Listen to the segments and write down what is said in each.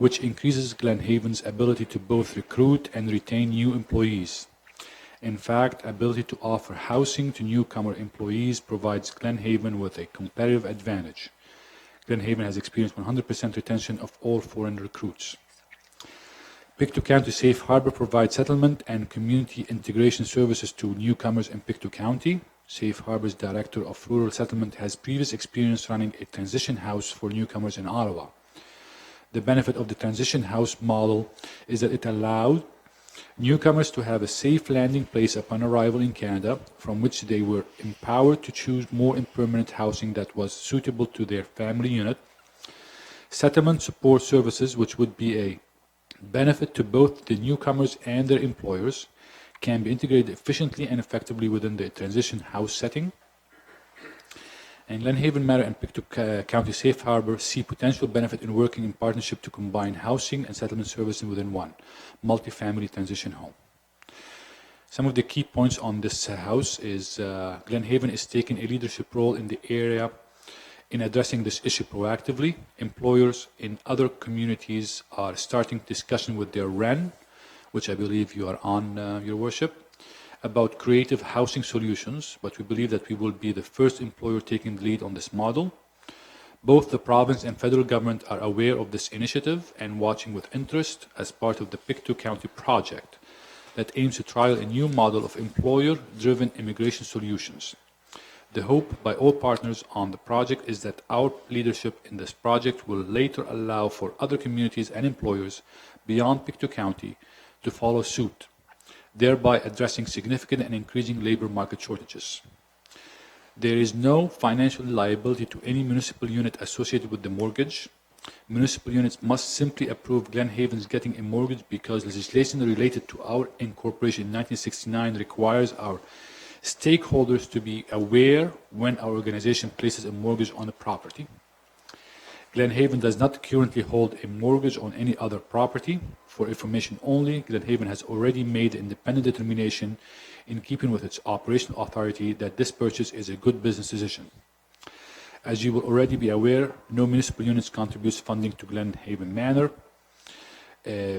which increases Glenhaven's ability to both recruit and retain new employees. In fact, ability to offer housing to newcomer employees provides Glenhaven with a competitive advantage. Glenhaven has experienced 100% retention of all foreign recruits. Pictou County Safe Harbor provides settlement and community integration services to newcomers in Pictou County. Safe Harbor's Director of Rural Settlement has previous experience running a transition house for newcomers in Ottawa. The benefit of the transition house model is that it allowed newcomers to have a safe landing place upon arrival in Canada, from which they were empowered to choose more permanent housing that was suitable to their family unit. Settlement support services, which would be a benefit to both the newcomers and their employers, can be integrated efficiently and effectively within the transition house setting. And Glenhaven Manor and Pictou County Safe Harbor see potential benefit in working in partnership to combine housing and settlement services within one multifamily transition home. Some of the key points on this house is Glenhaven is taking a leadership role in the area in addressing this issue proactively. Employers in other communities are starting discussion with their REN, which I believe you are on, Your Worship, about creative housing solutions, but we believe that we will be the first employer taking the lead on this model. Both the province and federal government are aware of this initiative and watching with interest as part of the Pictou County project that aims to trial a new model of employer-driven immigration solutions. The hope by all partners on the project is that our leadership in this project will later allow for other communities and employers beyond Pictou County to follow suit, thereby addressing significant and increasing labor market shortages. There is no financial liability to any municipal unit associated with the mortgage. Municipal units must simply approve Glenhaven's getting a mortgage because legislation related to our incorporation in 1969 requires our stakeholders to be aware when our organization places a mortgage on a property. Glenhaven does not currently hold a mortgage on any other property. For information only, Glenhaven has already made independent determination in keeping with its operational authority that this purchase is a good business decision. As you will already be aware, no municipal units contributes funding to Glenhaven Manor.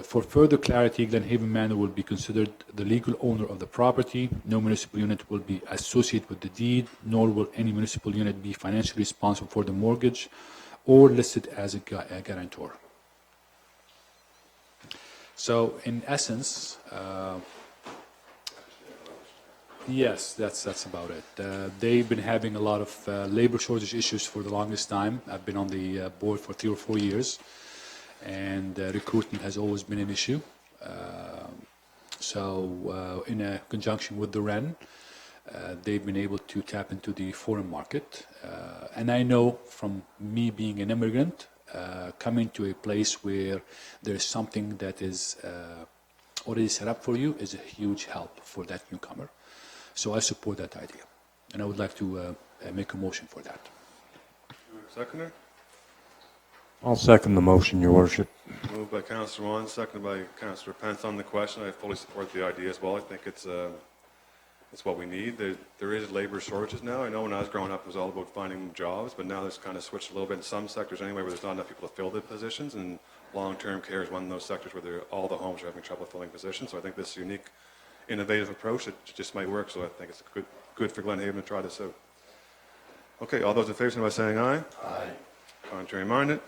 For further clarity, Glenhaven Manor will be considered the legal owner of the property. No municipal unit will be associated with the deed, nor will any municipal unit be financially responsible for the mortgage or listed as a guarantor. So, in essence, yes, that's about it. They've been having a lot of labor shortage issues for the longest time. I've been on the board for 3 or 4 years, and recruitment has always been an issue. So, in a conjunction with the REN, they've been able to tap into the foreign market. And I know from me being an immigrant, coming to a place where there's something that is already set up for you is a huge help for that newcomer. So I support that idea. And I would like to make a motion for that. Seconder? I'll second the motion, Your Worship. Moved by Councillor Wong, seconded by Councillor Pence on the question. I fully support the idea as well. I think it's what we need. There is labor shortages now. I know when I was growing up, it was all about finding jobs, but now there's kind of switched a little bit in some sectors anyway, where there's not enough people to fill the positions, and long-term care is one of those sectors where all the homes are having trouble filling positions. So I think this unique, innovative approach, it just might work. So I think it's good for Glenhaven to try this out. Okay, all those in favour, signify by saying aye. Aye. Contrary minded,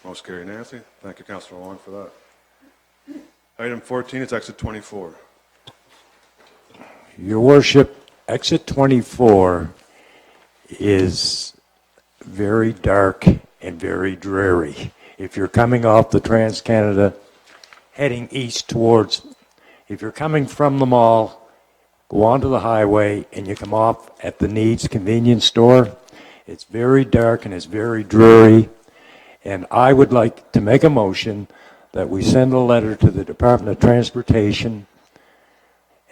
most carried unanimously. Thank you, Councillor Wong, for that. Item 14 is exit 24. Your Worship, exit 24 is very dark and very dreary. If you're coming off the Trans-Canada, heading east towards, if you're coming from the mall, go onto the highway and you come off at the Needs convenience store, it's very dark and it's very dreary. And I would like to make a motion that we send a letter to the Department of Transportation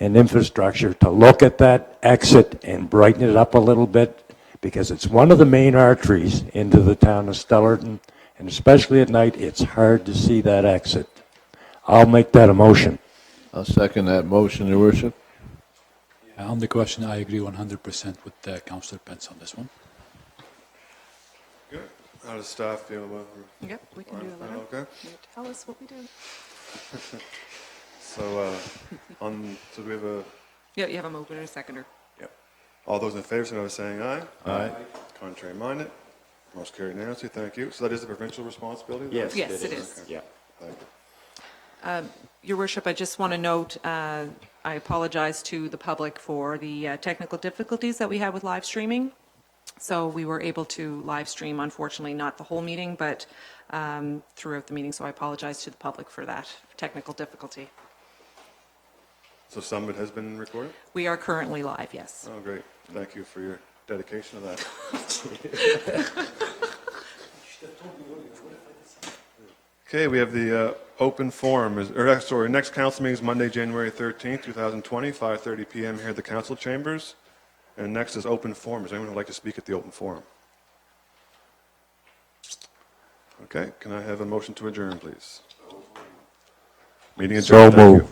and Infrastructure to look at that exit and brighten it up a little bit, because it's one of the main arteries into the town of Stellarton, and especially at night, it's hard to see that exit. I'll make that a motion. I'll second that motion, Your Worship. Yeah, on the question, I agree 100% with Councillor Pence on this one. Good. How does staff feel about it? Yep, we can do 11. Okay. You tell us what we do. So, so we have a, Yeah, you have a mover and a seconder. yep. All those in favor, signify by saying aye. Aye. Contrary minded. Most carried unanimously. Thank you. So that is the provincial responsibility? then? Yes, Yes, it is. Yeah. Thank you. Your Worship, I just want to note, I apologize to the public for the technical difficulties that we had with live streaming. So we were able to live stream, unfortunately, not the whole meeting, but throughout the meeting. So I apologize to the public for that technical difficulty. So some of it has been recorded? We are currently live, yes. Oh, great. Thank you for your dedication to that. Okay, we have the open forum, next council meeting is Monday, January 13th, 2020, 5:30 PM here at the council chambers. And next is open forum. Is anyone who would like to speak at the open forum? Okay, can I have a motion to adjourn, please? Meeting So adjourned. Thank moved. you.